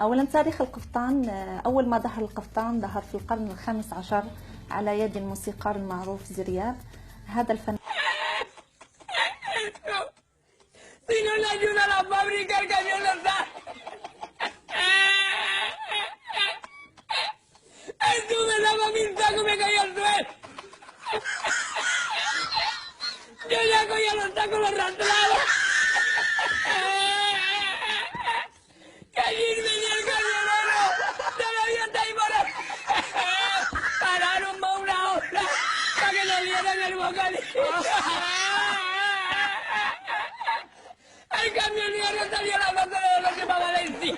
أولا تاريخ القفطان، أول ما ظهر القفطان ظهر في القرن ال15 على يد الموسيقار المعروف زرياب. هذا الفن Si no le ayuda a la fábrica, el camión no está. Estuve daba mi saco y me caí al suelo. Yo ya cogía los sacos, los arrastraba. Que allí venía el camionero. Todavía está ahí por ahí. Pararon más una hora para que nos dieran el bocadillo. El camionero salió a las 12 de la noche para Valencia.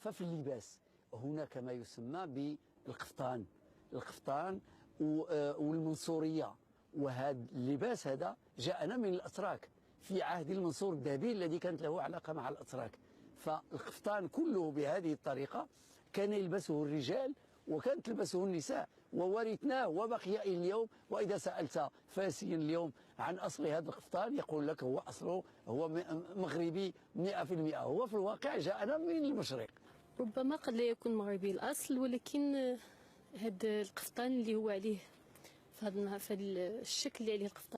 ففي اللباس هناك ما يسمى بالقفطان، القفطان والمنصورية. وهذا اللباس هذا جاءنا من الأتراك في عهد المنصور الذهبي الذي كانت له علاقة مع الأتراك. فالقفطان كله بهذه الطريقة كان يلبسه الرجال وكانت تلبسه النساء، وورثناه وبقي إلى اليوم. وإذا سألت فاسيا اليوم عن أصل هذا القفطان يقول لك هو أصله هو مغربي 100%. هو في الواقع جاءنا من المشرق. ربما قد لا يكون مغربي الأصل، ولكن هذا القفطان اللي هو عليه في هذا الشكل اللي عليه القفطان